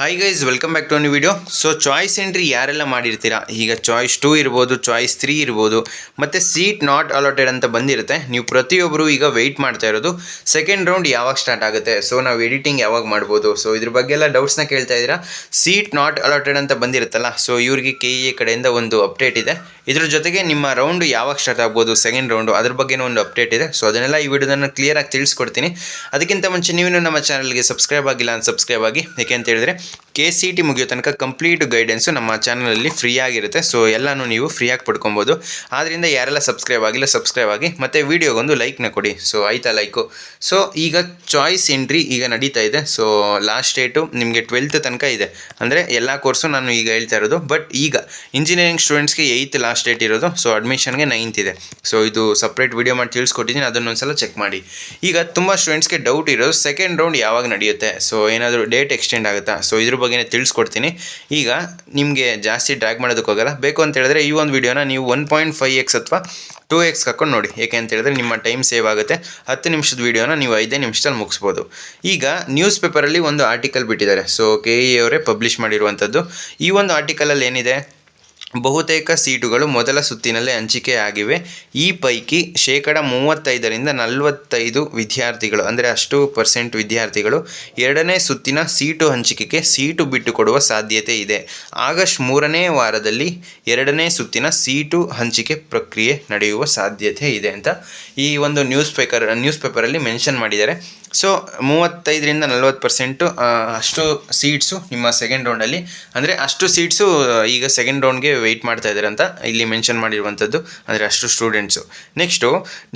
Hi guys, welcome back to new video. So choice entry ಯಾರೆಲ್ಲ ಮಾಡಿರ್ತೀರಾ, ಈಗ choice 2 ಇರ್ಬೋದು, ಚಾಯ್ಸ್ 3 ಇರ್ಬೋದು, ಮತ್ತು ಸೀಟ್ ನಾಟ್ ಅಲಾಟೆಡ್ ಅಂತ ಬಂದಿರುತ್ತೆ. ನೀವು ಪ್ರತಿಯೊಬ್ಬರು ಈಗ ವೆಯ್ಟ್ ಮಾಡ್ತಾ ಇರೋದು ಸೆಕೆಂಡ್ ರೌಂಡ್ ಯಾವಾಗ ಸ್ಟಾರ್ಟ್ ಆಗುತ್ತೆ, ಸೊ ನಾವು ಎಡಿಟಿಂಗ್ ಯಾವಾಗ ಮಾಡ್ಬೋದು, ಸೊ ಇದ್ರ ಬಗ್ಗೆ ಎಲ್ಲ ಡೌಟ್ಸ್ನ ಕೇಳ್ತಾ ಇದ್ದೀರಾ. ಸೀಟ್ ನಾಟ್ ಅಲಾಟೆಡ್ ಅಂತ ಬಂದಿರುತ್ತಲ್ಲ, ಸೊ ಇವ್ರಿಗೆ KE ಕಡೆಯಿಂದ ಒಂದು ಅಪ್ಡೇಟ್ ಇದೆ. ಇದ್ರ ಜೊತೆಗೆ ನಿಮ್ಮ ರೌಂಡ್ ಯಾವಾಗ ಸ್ಟಾರ್ಟ್ ಆಗ್ಬೋದು, ಸೆಕೆಂಡ್ ರೌಂಡು, ಅದ್ರ ಬಗ್ಗೆನೂ ಒಂದು ಅಪ್ಡೇಟ್ ಇದೆ. ಸೊ ಅದನ್ನೆಲ್ಲ ಈ ವಿಡಿಯೋದನ್ನು ಕ್ಲಿಯರಾಗಿ ತಿಳಿಸ್ಕೊಡ್ತೀನಿ. ಅದಕ್ಕಿಂತ ಮುಂಚೆ ನೀವು ನಮ್ಮ ಚಾನಲ್ಗೆ ಸಬ್ಸ್ಕ್ರೈಬ್ ಆಗಿಲ್ಲ ಅಂತ ಸಬ್ಸ್ಕ್ರೈಬ್ ಆಗಿ. ಯಾಕೆ ಅಂತ ಹೇಳಿದ್ರೆ KCET ಮುಗಿಯೋ ತನಕ ಕಂಪ್ಲೀಟ್ ಗೈಡೆನ್ಸು ನಮ್ಮ ಚಾನಲಲ್ಲಿ ಫ್ರೀ ಆಗಿರುತ್ತೆ. ಸೊ ಎಲ್ಲನೂ ನೀವು ಫ್ರೀಯಾಗಿ ಪಡ್ಕೊಬೋದು. ಆದ್ದರಿಂದ ಯಾರೆಲ್ಲ ಸಬ್ಸ್ಕ್ರೈಬ್ ಆಗಿಲ್ಲ ಸಬ್ಸ್ಕ್ರೈಬ್ ಆಗಿ, ಮತ್ತು ವೀಡಿಯೋಗೊಂದು ಲೈಕ್ನ ಕೊಡಿ. ಸೊ ಆಯಿತಾ ಲೈಕು. ಸೊ ಈಗ ಚಾಯ್ಸ್ ಎಂಟ್ರಿ ಈಗ ನಡೀತಾ ಇದೆ. ಸೊ ಲಾಸ್ಟ್ ಡೇಟು ನಿಮಗೆ 12th ತನಕ ಇದೆ. ಅಂದರೆ ಎಲ್ಲ ಕೋರ್ಸು ನಾನು ಈಗ ಹೇಳ್ತಾ ಇರೋದು. ಬಟ್ ಈಗ ಇಂಜಿನಿಯರಿಂಗ್ ಸ್ಟೂಡೆಂಟ್ಸ್ಗೆ 8th ಲಾಸ್ಟ್ ಡೇಟ್ ಇರೋದು. ಸೊ ಅಡ್ಮಿಷನ್ಗೆ 9th ಇದೆ. ಸೊ ಇದು ಸಪ್ರೇಟ್ ವೀಡಿಯೋ ಮಾಡಿ ತಿಳಿಸ್ಕೊಟ್ಟಿದ್ದೀನಿ, ಅದನ್ನೊಂದ್ಸಲ ಚೆಕ್ ಮಾಡಿ. ಈಗ ತುಂಬ ಸ್ಟೂಡೆಂಟ್ಸ್ಗೆ ಡೌಟ್ ಇರೋದು ಸೆಕೆಂಡ್ ರೌಂಡ್ ಯಾವಾಗ ನಡೆಯುತ್ತೆ, ಸೊ ಏನಾದರೂ ಡೇಟ್ ಎಕ್ಸ್ಟೆಂಡ್ ಆಗುತ್ತಾ, ಸೊ ಇದ್ರ ಬಗ್ಗೆ ತಿಳಿಸ್ಕೊಡ್ತೀನಿ. ಈಗ ನಿಮಗೆ ಜಾಸ್ತಿ ಡ್ರ್ಯಾಗ್ ಮಾಡೋದಕ್ಕೆ ಹೋಗಲ್ಲ. ಬೇಕು ಅಂತ ಹೇಳಿದ್ರೆ ಈ ಒಂದು ವಿಡಿಯೋನ ನೀವು 1.5x ಅಥವಾ 2x ಹಾಕೊಂಡು ನೋಡಿ. ಏಕೆ ಅಂತ ಹೇಳಿದ್ರೆ ನಿಮ್ಮ ಟೈಮ್ ಸೇವ್ ಆಗುತ್ತೆ. 10 ನಿಮಿಷದ ವೀಡಿಯೋನ ನೀವು 5 ನಿಮಿಷದಲ್ಲಿ ಮುಗಿಸ್ಬೋದು. ಈಗ ನ್ಯೂಸ್ ಪೇಪರಲ್ಲಿ ಒಂದು ಆರ್ಟಿಕಲ್ ಬಿಟ್ಟಿದ್ದಾರೆ. ಸೊ KE ಅವರೇ ಪಬ್ಲಿಷ್ ಮಾಡಿರುವಂಥದ್ದು. ಈ ಒಂದು ಆರ್ಟಿಕಲಲ್ಲಿ ಏನಿದೆ, ಬಹುತೇಕ ಸೀಟುಗಳು ಮೊದಲ ಸುತ್ತಿನಲ್ಲೇ ಹಂಚಿಕೆಯಾಗಿವೆ. ಈ ಪೈಕಿ 35% 45 ವಿದ್ಯಾರ್ಥಿಗಳು, ಅಂದರೆ ಅಷ್ಟು % ವಿದ್ಯಾರ್ಥಿಗಳು ಎರಡನೇ ಸುತ್ತಿನ ಸೀಟು ಹಂಚಿಕೆಗೆ ಸೀಟು ಬಿಟ್ಟುಕೊಡುವ ಸಾಧ್ಯತೆ ಇದೆ. ಆಗಸ್ಟ್ 3ನೇ ವಾರದಲ್ಲಿ ಎರಡನೇ ಸುತ್ತಿನ ಸೀಟು ಹಂಚಿಕೆ ಪ್ರಕ್ರಿಯೆ ನಡೆಯುವ ಸಾಧ್ಯತೆ ಇದೆ ಅಂತ ಈ ಒಂದು ನ್ಯೂಸ್ ಪೇಪರಲ್ಲಿ ಮೆನ್ಷನ್ ಮಾಡಿದ್ದಾರೆ. ಸೊ 35% 40% ಅಷ್ಟು ಸೀಟ್ಸು ನಿಮ್ಮ ಸೆಕೆಂಡ್ ರೌಂಡಲ್ಲಿ, ಅಂದರೆ ಅಷ್ಟು ಸೀಟ್ಸು ಈಗ ಸೆಕೆಂಡ್ ರೌಂಡ್ಗೆ ವೆಯ್ಟ್ ಮಾಡ್ತಾ ಇದ್ದಾರೆ ಅಂತ ಇಲ್ಲಿ ಮೆನ್ಷನ್ ಮಾಡಿರುವಂಥದ್ದು. ಅಂದರೆ ಅಷ್ಟು ಸ್ಟೂಡೆಂಟ್ಸು. ನೆಕ್ಸ್ಟು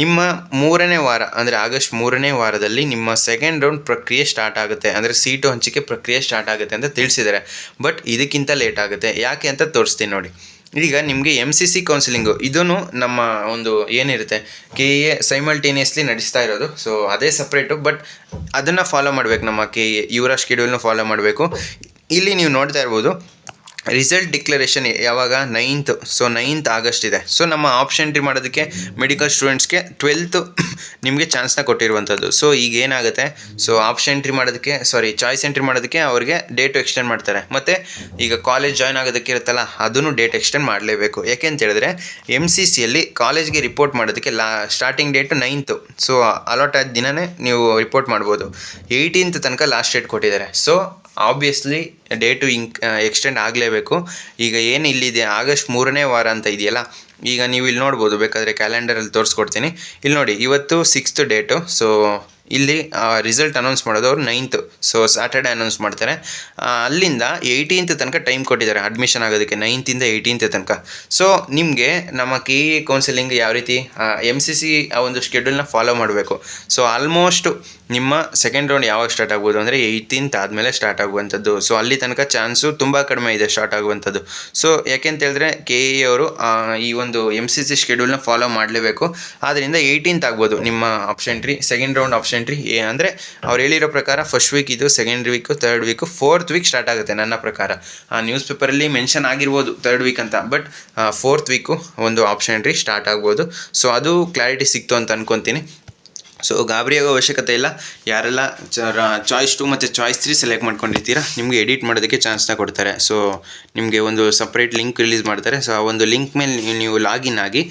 ನಿಮ್ಮ 3ನೇ ವಾರ, ಅಂದರೆ ಆಗಸ್ಟ್ 3ನೇ ವಾರದಲ್ಲಿ ನಿಮ್ಮ ಸೆಕೆಂಡ್ ರೌಂಡ್ ಪ್ರಕ್ರಿಯೆ ಸ್ಟಾರ್ಟ್ ಆಗುತ್ತೆ. ಅಂದರೆ ಸೀಟು ಹಂಚಿಕೆ ಪ್ರಕ್ರಿಯೆ ಸ್ಟಾರ್ಟ್ ಆಗುತ್ತೆ ಅಂತ ತಿಳಿಸಿದ್ದಾರೆ. ಬಟ್ ಇದಕ್ಕಿಂತ ಲೇಟ್ ಆಗುತ್ತೆ. ಯಾಕೆ ಅಂತ ತೋರಿಸ್ತೀನಿ ನೋಡಿ. ಈಗ ನಿಮಗೆ MCC ಕೌನ್ಸಿಲಿಂಗು, ಇದೂ ನಮ್ಮ ಒಂದು ಏನಿರುತ್ತೆ KE ಸೈಮಲ್ಟೇನಿಯಸ್ಲಿ ನಡೆಸ್ತಾ ಇರೋದು. ಸೊ ಅದೇ ಸಪ್ರೇಟು, ಬಟ್ ಅದನ್ನು ಫಾಲೋ ಮಾಡಬೇಕು. ನಮ್ಮ KE ಇವರ ಶೆಡ್ಯೂಲ್ನ ಫಾಲೋ ಮಾಡಬೇಕು. ಇಲ್ಲಿ ನೀವು ನೋಡ್ತಾ ಇರ್ಬೋದು, ರಿಸಲ್ಟ್ ಡಿಕ್ಲರೇಷನ್ ಯಾವಾಗ, 9th. ಸೊ 9th ಆಗಸ್ಟ್ ಇದೆ. ಸೊ ನಮ್ಮ ಆಪ್ಷನ್ ಎಂಟ್ರಿ ಮಾಡೋದಕ್ಕೆ ಮೆಡಿಕಲ್ ಸ್ಟೂಡೆಂಟ್ಸ್ಗೆ 12th ನಿಮಗೆ ಚಾನ್ಸ್ನ ಕೊಟ್ಟಿರುವಂಥದ್ದು. ಸೊ ಈಗ ಏನಾಗುತ್ತೆ, ಸೊ ಆಪ್ಷನ್ ಎಂಟ್ರಿ ಮಾಡೋದಕ್ಕೆ, ಚಾಯ್ಸ್ ಎಂಟ್ರಿ ಮಾಡೋದಕ್ಕೆ ಅವ್ರಿಗೆ ಡೇಟು ಎಕ್ಸ್ಟೆಂಡ್ ಮಾಡ್ತಾರೆ. ಮತ್ತು ಈಗ ಕಾಲೇಜ್ ಜಾಯ್ನ್ ಆಗೋದಕ್ಕೆ ಇರುತ್ತಲ್ಲ, ಅದನ್ನು ಡೇಟ್ ಎಕ್ಸ್ಟೆಂಡ್ ಮಾಡಲೇಬೇಕು. ಯಾಕೆ ಅಂತ ಹೇಳಿದ್ರೆ MCCಯಲ್ಲಿ ಕಾಲೇಜ್ಗೆ ರಿಪೋರ್ಟ್ ಮಾಡೋದಕ್ಕೆ starting date 9th. So allot ಆದ ದಿನವೇ ನೀವು ರಿಪೋರ್ಟ್ ಮಾಡ್ಬೋದು. 18th ತನಕ ಲಾಸ್ಟ್ ಡೇಟ್ ಕೊಟ್ಟಿದ್ದಾರೆ. ಸೊ ಆಬ್ವಿಯಸ್ಲಿ ಡೇಟು ಎಕ್ಸ್ಟೆಂಡ್ ಆಗಲೇಬೇಕು. ಈಗ ಏನು ಇಲ್ಲಿದೆ ಆಗಸ್ಟ್ 3ನೇ ವಾರ ಅಂತ ಇದೆಯಲ್ಲ, ಈಗ ನೀವು ಇಲ್ಲಿ ನೋಡ್ಬೋದು, ಬೇಕಾದರೆ ಕ್ಯಾಲೆಂಡರಲ್ಲಿ ತೋರಿಸ್ಕೊಡ್ತೀನಿ. ಇಲ್ಲಿ ನೋಡಿ, ಇವತ್ತು 6th ಡೇಟು. ಸೊ ಇಲ್ಲಿ ರಿಸಲ್ಟ್ ಅನೌನ್ಸ್ ಮಾಡೋದು ಅವರು 9th. ಸೊ ಸ್ಯಾಟರ್ಡೆ ಅನೌನ್ಸ್ ಮಾಡ್ತಾರೆ. ಅಲ್ಲಿಂದ 18th ತನಕ ಟೈಮ್ ಕೊಟ್ಟಿದ್ದಾರೆ ಅಡ್ಮಿಷನ್ ಆಗೋದಕ್ಕೆ, 9th ಇಂದ 18th ತನಕ. ಸೊ ನಿಮಗೆ ನಮ್ಮ KE ಕೌನ್ಸಿಲಿಂಗ್ ಯಾವ ರೀತಿ MCC ಆ ಒಂದು ಶೆಡ್ಯೂಲ್ನ ಫಾಲೋ ಮಾಡಬೇಕು. ಸೊ ಆಲ್ಮೋಸ್ಟ್ ನಿಮ್ಮ ಸೆಕೆಂಡ್ ರೌಂಡ್ ಯಾವಾಗ ಸ್ಟಾರ್ಟ್ ಆಗ್ಬೋದು ಅಂದರೆ 18th ಆದಮೇಲೆ ಸ್ಟಾರ್ಟ್ ಆಗುವಂಥದ್ದು. ಸೊ ಅಲ್ಲಿ ತನಕ ಚಾನ್ಸು ತುಂಬ ಕಡಿಮೆ ಇದೆ ಸ್ಟಾರ್ಟ್ ಆಗುವಂಥದ್ದು. ಸೊ ಯಾಕೆಂತ ಹೇಳಿದ್ರೆ KE ಅವರು ಈ ಒಂದು MCC ಶೆಡ್ಯೂಲ್ನ ಫಾಲೋ ಮಾಡಲೇಬೇಕು. ಆದ್ದರಿಂದ 18th ಆಗ್ಬೋದು ನಿಮ್ಮ option entry, second round option entry. ಅಂದರೆ ಅವ್ರು ಹೇಳಿರೋ ಪ್ರಕಾರ ಫಸ್ಟ್ ವೀಕ್ ಇದು, second week, third week, 4th week start ಆಗುತ್ತೆ ನನ್ನ ಪ್ರಕಾರ. ನ್ಯೂಸ್ ಪೇಪರಲ್ಲಿ ಮೆನ್ಷನ್ ಆಗಿರ್ಬೋದು 3rd ವೀಕ್ ಅಂತ, ಬಟ್ 4th ವೀಕು ಒಂದು ಆಪ್ಷನ್ ಎಂಟ್ರಿ ಸ್ಟಾರ್ಟ್ ಆಗ್ಬೋದು. ಸೊ ಅದು ಕ್ಲಾರಿಟಿ ಸಿಕ್ತು ಅಂತ ಅನ್ಕೊತೀನಿ. ಸೊ ಗಾಬರಿ ಆಗೋ ಅವಶ್ಯಕತೆ ಇಲ್ಲ. ಯಾರೆಲ್ಲ ಚಾಯ್ಸ್ 2 ಮತ್ತು ಚಾಯ್ಸ್ 3 ಸೆಲೆಕ್ಟ್ ಮಾಡ್ಕೊಂಡಿರ್ತೀರಾ, ನಿಮಗೆ ಎಡಿಟ್ ಮಾಡೋದಕ್ಕೆ ಚಾನ್ಸ್ನ ಕೊಡ್ತಾರೆ. ಸೊ ನಿಮಗೆ ಒಂದು ಸಪ್ರೇಟ್ ಲಿಂಕ್ ರಿಲೀಸ್ ಮಾಡ್ತಾರೆ. ಸೊ ಆ ಒಂದು ಲಿಂಕ್ ಮೇಲೆ ನೀವು ಲಾಗಿನ್ ಆಗಿ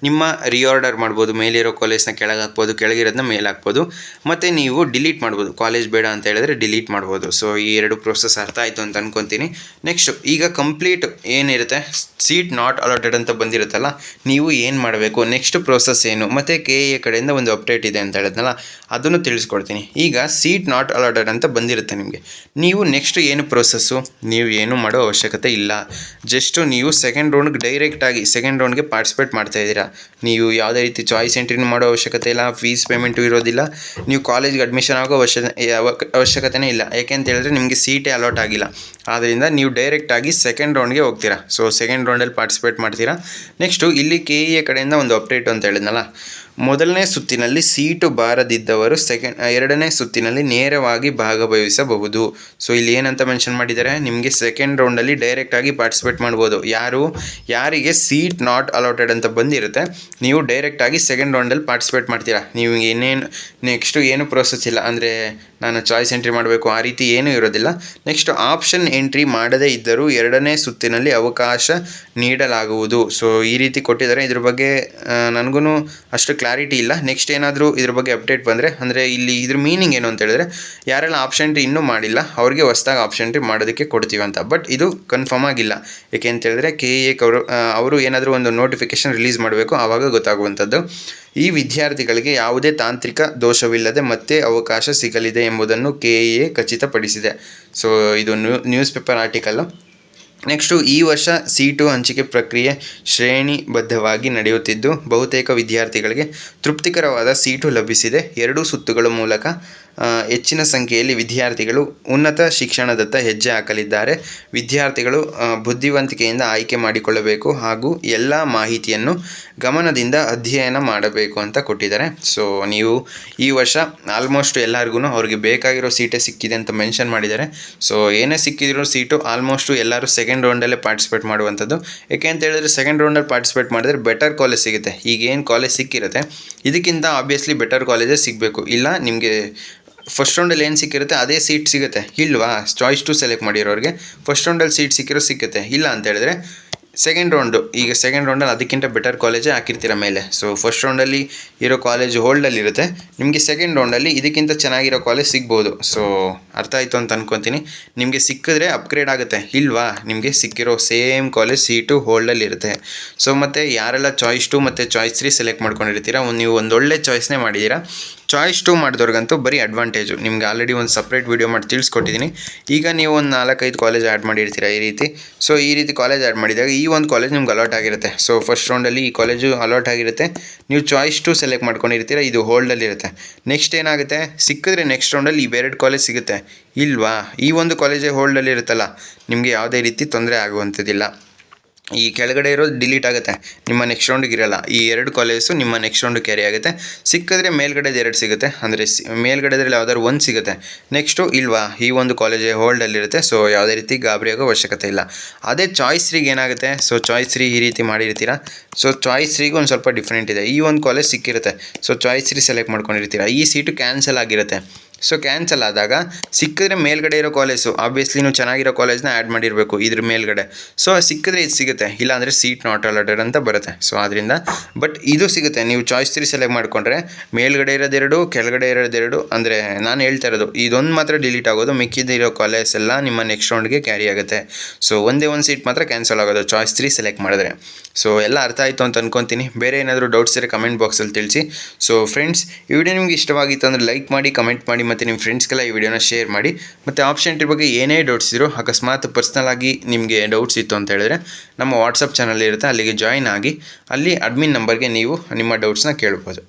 ನಿಮ್ಮ ರಿಆರ್ಡರ್ ಮಾಡ್ಬೋದು. ಮೇಲಿರೋ ಕಾಲೇಜ್ನ ಕೆಳಗೆ ಹಾಕ್ಬೋದು, ಕೆಳಗಿರೋದನ್ನ ಮೇಲೆ ಹಾಕ್ಬೋದು. ಮತ್ತು ನೀವು ಡಿಲೀಟ್ ಮಾಡ್ಬೋದು. ಕಾಲೇಜ್ ಬೇಡ ಅಂತ ಹೇಳಿದ್ರೆ ಡಿಲೀಟ್ ಮಾಡ್ಬೋದು. ಸೊ ಈ 2 ಪ್ರೋಸೆಸ್ ಅರ್ಥ ಆಯಿತು ಅಂತ ಅನ್ಕೊತೀನಿ. ನೆಕ್ಸ್ಟು ಈಗ ಕಂಪ್ಲೀಟ್ ಏನಿರುತ್ತೆ, ಸೀಟ್ ನಾಟ್ ಅಲಾಟೆಡ್ ಅಂತ ಬಂದಿರುತ್ತಲ್ಲ, ನೀವು ಏನು ಮಾಡಬೇಕು, ನೆಕ್ಸ್ಟ್ ಪ್ರೋಸೆಸ್ ಏನು, ಮತ್ತು KE ಕಡೆಯಿಂದ ಒಂದು ಅಪ್ಡೇಟ್ ಇದೆ ಅಂತ ಹೇಳಿದ್ನಲ್ಲ, ಅದನ್ನು ತಿಳಿಸ್ಕೊಡ್ತೀನಿ. ಈಗ ಸೀಟ್ ನಾಟ್ ಅಲಾಟೆಡ್ ಅಂತ ಬಂದಿರುತ್ತೆ ನಿಮಗೆ. ನೀವು ನೆಕ್ಸ್ಟ್ ಏನು ಪ್ರೋಸೆಸ್ಸು, ನೀವು ಏನು ಮಾಡೋ ಅವಶ್ಯಕತೆ ಇಲ್ಲ. ಜಸ್ಟು ನೀವು ಸೆಕೆಂಡ್ ರೌಂಡ್ಗೆ ಡೈರೆಕ್ಟಾಗಿ ಸೆಕೆಂಡ್ ರೌಂಡ್ಗೆ ಪಾರ್ಟಿಸಿಪೇಟ್ ಮಾಡ್ತಾಯಿದ್ದೀರಾ. ನೀವು ಯಾವುದೇ ರೀತಿ ಚಾಯ್ಸ್ ಎಂಟ್ರಿನೂ ಮಾಡೋ ಅವಶ್ಯಕತೆ ಇಲ್ಲ, ಫೀಸ್ ಪೇಮೆಂಟು ಇರೋದಿಲ್ಲ, ನೀವು ಕಾಲೇಜ್ಗೆ ಅಡ್ಮಿಷನ್ ಆಗೋ ಅವಶ್ಯಕತೆನೇ ಇಲ್ಲ. ಯಾಕೆ ಅಂತ ಹೇಳಿದ್ರೆ ನಿಮಗೆ ಸೀಟೇ ಅಲಾಟ್ ಆಗಿಲ್ಲ. ಆದ್ದರಿಂದ ನೀವು ಡೈರೆಕ್ಟಾಗಿ ಸೆಕೆಂಡ್ ರೌಂಡ್ಗೆ ಹೋಗ್ತೀರಾ. ಸೊ ಸೆಕೆಂಡ್ ರೌಂಡಲ್ಲಿ ಪಾರ್ಟಿಸಿಪೇಟ್ ಮಾಡ್ತೀರಾ. ನೆಕ್ಸ್ಟು ಇಲ್ಲಿ KE ಕಡೆಯಿಂದ ಒಂದು ಅಪ್ಡೇಟ್ ಅಂತ ಹೇಳಿದ್ನಲ್ಲ, ಮೊದಲನೇ ಸುತ್ತಿನಲ್ಲಿ ಸೀಟು ಬಾರದಿದ್ದವರು ಎರಡನೇ ಸುತ್ತಿನಲ್ಲಿ ನೇರವಾಗಿ ಭಾಗವಹಿಸಬಹುದು. ಸೊ ಇಲ್ಲಿ ಏನಂತ ಮೆನ್ಷನ್ ಮಾಡಿದ್ದಾರೆ, ನಿಮಗೆ ಸೆಕೆಂಡ್ ರೌಂಡಲ್ಲಿ ಡೈರೆಕ್ಟಾಗಿ ಪಾರ್ಟಿಸಿಪೇಟ್ ಮಾಡ್ಬೋದು. ಯಾರಿಗೆ ಸೀಟ್ ನಾಟ್ ಅಲಾಟೆಡ್ ಅಂತ ಬಂದಿರುತ್ತೆ, ನೀವು ಡೈರೆಕ್ಟಾಗಿ ಸೆಕೆಂಡ್ ರೌಂಡಲ್ಲಿ ಪಾರ್ಟಿಸಿಪೇಟ್ ಮಾಡ್ತೀರಾ. ನೀವು ಇನ್ನೇನು ನೆಕ್ಸ್ಟು ಏನು ಪ್ರೋಸೆಸ್ ಇಲ್ಲ. ಅಂದರೆ ನಾನು ಚಾಯ್ಸ್ ಎಂಟ್ರಿ ಮಾಡಬೇಕು ಆ ರೀತಿ ಏನೂ ಇರೋದಿಲ್ಲ. ನೆಕ್ಸ್ಟ್ ಆಪ್ಷನ್ ಎಂಟ್ರಿ ಮಾಡದೇ ಇದ್ದರೂ 2ನೇ ಸುತ್ತಿನಲ್ಲಿ ಅವಕಾಶ ನೀಡಲಾಗುವುದು. ಸೊ ಈ ರೀತಿ ಕೊಟ್ಟಿದ್ದಾರೆ. ಇದ್ರ ಬಗ್ಗೆ ನನಗೂ ಅಷ್ಟು ಕ್ಲಾರಿಟಿ ಇಲ್ಲ. ನೆಕ್ಸ್ಟ್ ಏನಾದರೂ ಇದ್ರ ಬಗ್ಗೆ ಅಪ್ಡೇಟ್ ಬಂದರೆ, ಅಂದರೆ ಇಲ್ಲಿ ಇದ್ರ ಮೀನಿಂಗ್ ಏನು ಅಂತ ಹೇಳಿದ್ರೆ, ಯಾರೆಲ್ಲ ಆಪ್ಷನ್ ಎಂಟ್ರಿ ಇನ್ನೂ ಮಾಡಿಲ್ಲ ಅವ್ರಿಗೆ ಹೊಸ್ದಾಗಿ ಆಪ್ಷನ್ ಎಂಟ್ರಿ ಮಾಡೋದಕ್ಕೆ ಕೊಡ್ತೀವಿ ಅಂತ. ಬಟ್ ಇದು ಕನ್ಫರ್ಮ್ ಆಗಿಲ್ಲ. ಏಕೆ ಅಂತ ಹೇಳಿದ್ರೆ KEA ಅವರು ಏನಾದರೂ ಒಂದು ನೋಟಿಫಿಕೇಶನ್ ರಿಲೀಸ್ ಮಾಡಬೇಕು, ಆವಾಗ ಗೊತ್ತಾಗುವಂಥದ್ದು. ಈ ವಿದ್ಯಾರ್ಥಿಗಳಿಗೆ ಯಾವುದೇ ತಾಂತ್ರಿಕ ದೋಷವಿಲ್ಲದೆ ಮತ್ತೆ ಅವಕಾಶ ಸಿಗಲಿದೆ ಎಂಬುದನ್ನು KEA ಖಚಿತಪಡಿಸಿದೆ. ಸೊ ಇದು ನ್ಯೂಸ್ ಪೇಪರ್ ಆರ್ಟಿಕಲ್ಲು. ನೆಕ್ಸ್ಟು ಈ ವರ್ಷ ಸೀಟು ಹಂಚಿಕೆ ಪ್ರಕ್ರಿಯೆ ಶ್ರೇಣಿಬದ್ಧವಾಗಿ ನಡೆಯುತ್ತಿದ್ದು ಬಹುತೇಕ ವಿದ್ಯಾರ್ಥಿಗಳಿಗೆ ತೃಪ್ತಿಕರವಾದ ಸೀಟು ಲಭಿಸಿದೆ. 2 ಸುತ್ತುಗಳ ಮೂಲಕ ಹೆಚ್ಚಿನ ಸಂಖ್ಯೆಯಲ್ಲಿ ವಿದ್ಯಾರ್ಥಿಗಳು ಉನ್ನತ ಶಿಕ್ಷಣದತ್ತ ಹೆಜ್ಜೆ ಹಾಕಲಿದ್ದಾರೆ. ವಿದ್ಯಾರ್ಥಿಗಳು ಬುದ್ಧಿವಂತಿಕೆಯಿಂದ ಆಯ್ಕೆ ಮಾಡಿಕೊಳ್ಳಬೇಕು ಹಾಗೂ ಎಲ್ಲ ಮಾಹಿತಿಯನ್ನು ಗಮನದಿಂದ ಅಧ್ಯಯನ ಮಾಡಬೇಕು ಅಂತ ಕೊಟ್ಟಿದ್ದಾರೆ. ಸೊ ನೀವು ಈ ವರ್ಷ ಆಲ್ಮೋಸ್ಟ್ ಎಲ್ಲರಿಗೂ ಅವ್ರಿಗೆ ಬೇಕಾಗಿರೋ ಸೀಟೇ ಸಿಕ್ಕಿದೆ ಅಂತ ಮೆನ್ಷನ್ ಮಾಡಿದ್ದಾರೆ. ಸೊ ಏನೇ ಸಿಕ್ಕಿದಿರೋ ಸೀಟು ಆಲ್ಮೋಸ್ಟು ಎಲ್ಲರೂ ಸೆಕೆಂಡ್ ರೌಂಡಲ್ಲೇ ಪಾರ್ಟಿಸಿಪೇಟ್ ಮಾಡುವಂಥದ್ದು. ಏಕೆ ಅಂತ ಹೇಳಿದ್ರೆ ಸೆಕೆಂಡ್ ರೌಂಡಲ್ಲಿ ಪಾರ್ಟಿಸಿಪೇಟ್ ಮಾಡಿದ್ರೆ ಬೆಟರ್ ಕಾಲೇಜ್ ಸಿಗುತ್ತೆ. ಈಗೇನು ಕಾಲೇಜ್ ಸಿಕ್ಕಿರುತ್ತೆ ಇದಕ್ಕಿಂತ ಆಬ್ವಿಯಸ್ಲಿ ಬೆಟರ್ ಕಾಲೇಜೇ ಸಿಗಬೇಕು. ಇಲ್ಲ ನಿಮಗೆ ಫಸ್ಟ್ ರೌಂಡಲ್ಲಿ ಏನು ಸಿಕ್ಕಿರುತ್ತೆ ಅದೇ ಸೀಟ್ ಸಿಗುತ್ತೆ ಇಲ್ವಾ, ಚಾಯ್ಸ್ 2 ಸೆಲೆಕ್ಟ್ ಮಾಡಿರೋರಿಗೆ ಫಸ್ಟ್ ರೌಂಡಲ್ಲಿ ಸೀಟ್ ಸಿಗುತ್ತೆ. ಇಲ್ಲ ಅಂತ ಹೇಳಿದ್ರೆ ಸೆಕೆಂಡ್ ರೌಂಡಲ್ಲಿ ಅದಕ್ಕಿಂತ ಬೆಟರ್ ಕಾಲೇಜೇ ಹಾಕಿರ್ತೀರ ಮೇಲೆ. ಸೊ ಫಸ್ಟ್ ರೌಂಡಲ್ಲಿ ಇರೋ ಕಾಲೇಜ್ ಹೋಲ್ಡಲ್ಲಿರುತ್ತೆ, ನಿಮಗೆ ಸೆಕೆಂಡ್ ರೌಂಡಲ್ಲಿ ಇದಕ್ಕಿಂತ ಚೆನ್ನಾಗಿರೋ ಕಾಲೇಜ್ ಸಿಗ್ಬೋದು. ಸೊ ಅರ್ಥ ಆಯಿತು ಅಂತ ಅಂದ್ಕೊತೀನಿ. ನಿಮಗೆ ಸಿಕ್ಕಿದ್ರೆ ಅಪ್ಗ್ರೇಡ್ ಆಗುತ್ತೆ, ಇಲ್ವಾ ನಿಮಗೆ ಸಿಕ್ಕಿರೋ ಸೇಮ್ ಕಾಲೇಜ್ ಸೀಟು ಹೋಲ್ಡಲ್ಲಿರುತ್ತೆ. ಸೊ ಮತ್ತು ಯಾರೆಲ್ಲ ಚಾಯ್ಸ್ 2 ಮತ್ತು ಚಾಯ್ಸ್ 3 ಸೆಲೆಕ್ಟ್ ಮಾಡ್ಕೊಂಡಿರ್ತೀರ, ನೀವು ಒಂದೊಳ್ಳೆ ಚಾಯ್ಸ್ನೇ ಮಾಡಿದ್ದೀರಾ. ಚಾಯ್ಸ್ 2 ಮಾಡಿದವ್ರಿಗಂತೂ ಬರೀ ಅಡ್ವಾಂಟೇಜು. ನಿಮ್ಗೆ ಆಲ್ರೆಡಿ ಒಂದು ಸಪ್ರೇಟ್ ವೀಡಿಯೋ ಮಾಡಿ ತಿಳಿಸ್ಕೊಟ್ಟಿದ್ದೀನಿ. ಈಗ ನೀವು ಒಂದು 4-5 ಕಾಲೇಜ್ ಆ್ಯಡ್ ಮಾಡಿರ್ತೀರ ಈ ರೀತಿ. ಸೊ ಈ ರೀತಿ ಕಾಲೇಜ್ ಆ್ಯಡ್ ಮಾಡಿದಾಗ ಈ ಒಂದು ಕಾಲೇಜ್ ನಿಮ್ಗೆ ಅಲಾಟ್ ಆಗಿರುತ್ತೆ. ಸೊ ಫಸ್ಟ್ ರೌಂಡಲ್ಲಿ ಈ ಕಾಲೇಜು ಅಲಾಟ್ ಆಗಿರುತ್ತೆ, ನೀವು ಚಾಯ್ಸ್ 2 ಸೆಲೆಕ್ಟ್ ಮಾಡ್ಕೊಂಡಿರ್ತೀರ, ಇದು ಹೋಲ್ಡಲ್ಲಿರುತ್ತೆ. ನೆಕ್ಸ್ಟ್ ಏನಾಗುತ್ತೆ, ಸಿಕ್ಕಿದ್ರೆ ನೆಕ್ಸ್ಟ್ ರೌಂಡಲ್ಲಿ ಈ 2 ಕಾಲೇಜ್ ಸಿಗುತ್ತೆ ಇಲ್ವಾ, ಈ ಒಂದು ಕಾಲೇಜೇ ಹೋಲ್ಡಲ್ಲಿ ಇರುತ್ತಲ್ಲ, ನಿಮಗೆ ಯಾವುದೇ ರೀತಿ ತೊಂದರೆ ಆಗುವಂಥದ್ದಿಲ್ಲ. ಈ ಕೆಳಗಡೆ ಇರೋದು ಡಿಲೀಟ್ ಆಗುತ್ತೆ, ನಿಮ್ಮ ನೆಕ್ಸ್ಟ್ ರೌಂಡಿಗೆ ಇರೋಲ್ಲ. ಈ 2 ಕಾಲೇಜು ನಿಮ್ಮ ನೆಕ್ಸ್ಟ್ ರೌಂಡ್ ಕ್ಯಾರಿ ಆಗುತ್ತೆ. ಸಿಕ್ಕಿದ್ರೆ ಮೇಲ್ಗಡೆದು 2 ಸಿಗುತ್ತೆ, ಅಂದರೆ ಮೇಲ್ಗಡೆದ್ರಲ್ಲಿ ಯಾವ್ದಾದ್ರು 1 ಸಿಗುತ್ತೆ. ನೆಕ್ಸ್ಟು ಇಲ್ವಾ ಈ ಒಂದು ಕಾಲೇಜೇ ಹೋಲ್ಡಲ್ಲಿರುತ್ತೆ. ಸೊ ಯಾವುದೇ ರೀತಿ ಗಾಬರಿ ಆಗೋ ಅವಶ್ಯಕತೆ ಇಲ್ಲ. ಅದೇ ಚಾಯ್ಸ್ 3ಗೆ ಏನಾಗುತ್ತೆ, ಸೊ ಚಾಯ್ಸ್ 3 ಈ ರೀತಿ ಮಾಡಿರ್ತೀರ. ಸೊ ಚಾಯ್ಸ್ 3ಗೆ ಒಂದು ಸ್ವಲ್ಪ ಡಿಫ್ರೆಂಟ್ ಇದೆ. ಈ ಒಂದು ಕಾಲೇಜ್ ಸಿಕ್ಕಿರುತ್ತೆ, ಸೊ ಚಾಯ್ಸ್ 3 ಸೆಲೆಕ್ಟ್ ಮಾಡ್ಕೊಂಡಿರ್ತೀರ, ಈ ಸೀಟು ಕ್ಯಾನ್ಸಲ್ ಆಗಿರುತ್ತೆ. ಸೊ ಕ್ಯಾನ್ಸಲ್ ಆದಾಗ ಸಿಕ್ಕಿದ್ರೆ ಮೇಲ್ಗಡೆ ಇರೋ ಕಾಲೇಜು ಆಬ್ವಿಯಸ್ಲಿ ನೀವು ಚೆನ್ನಾಗಿರೋ ಕಾಲೇಜ್ನ ಆ್ಯಡ್ ಮಾಡಿರಬೇಕು ಇದ್ರ ಮೇಲ್ಗಡೆ. ಸೊ ಸಿಕ್ಕಿದ್ರೆ ಇದು ಸಿಗುತ್ತೆ, ಇಲ್ಲಾಂದರೆ ಸೀಟ್ ನಾಟ್ ಅಲಾಟೆಡ್ ಅಂತ ಬರುತ್ತೆ. ಸೊ ಆದ್ದರಿಂದ ಬಟ್ ಇದು ಸಿಗುತ್ತೆ, ನೀವು ಚಾಯ್ಸ್ 3 ಸೆಲೆಕ್ಟ್ ಮಾಡಿಕೊಂಡ್ರೆ ಮೇಲ್ಗಡೆ ಇರೋದೆರಡು ಕೆಳಗಡೆ ಇರೋದೆರಡು, ಅಂದರೆ ನಾನು ಹೇಳ್ತಾ ಇರೋದು ಇದೊಂದು ಮಾತ್ರ ಡಿಲೀಟ್ ಆಗೋದು, ಮಿಕ್ಕಿದಿರೋ ಕಾಲೇಜ್ ಎಲ್ಲ ನಿಮ್ಮ ನೆಕ್ಸ್ಟ್ ರೌಂಡ್ಗೆ ಕ್ಯಾರಿ ಆಗುತ್ತೆ. ಸೊ ಒಂದೇ ಒಂದು ಸೀಟ್ ಮಾತ್ರ ಕ್ಯಾನ್ಸಲ್ ಆಗೋದು ಚಾಯ್ಸ್ 3 ಸೆಲೆಕ್ಟ್ ಮಾಡಿದ್ರೆ. ಸೊ ಎಲ್ಲ ಅರ್ಥ ಆಯಿತು ಅಂತ ಅಂದ್ಕೊತೀನಿ. ಬೇರೆ ಏನಾದರೂ ಡೌಟ್ಸ್ ಇದ್ದರೆ ಕಮೆಂಟ್ ಬಾಕ್ಸಲ್ಲಿ ತಿಳಿಸಿ. ಸೊ ಫ್ರೆಂಡ್ಸ್, ಈ ವಿಡಿಯೋ ನಿಮಗೆ ಇಷ್ಟವಾಗಿತ್ತು ಅಂದರೆ ಲೈಕ್ ಮಾಡಿ, ಕಮೆಂಟ್ ಮಾಡಿ, ಮತ್ತು ನಿಮ್ಮ ಫ್ರೆಂಡ್ಸ್ಗೆಲ್ಲ ಈ ವಿಡಿಯೋನ ಶೇರ್ ಮಾಡಿ. ಮತ್ತು ಆಪ್ಷನ್ ಎಂಟ್ರಿ ಬಗ್ಗೆ ಏನೇ ಡೌಟ್ಸ್ ಇರೋ, ಅಕಸ್ಮಾತ್ ಪರ್ಸ್ನಲ್ ಆಗಿ ನಿಮಗೆ ಡೌಟ್ಸ್ ಇತ್ತು ಅಂತ ಹೇಳಿದ್ರೆ ನಮ್ಮ ವಾಟ್ಸಪ್ ಚಾನಲ್ ಇರುತ್ತೆ, ಅಲ್ಲಿಗೆ ಜಾಯಿನ್ ಆಗಿ ಅಲ್ಲಿ ಅಡ್ಮಿನ್ ನಂಬರ್ಗೆ ನೀವು ನಿಮ್ಮ ಡೌಟ್ಸ್ನ ಕೇಳ್ಬೋದು.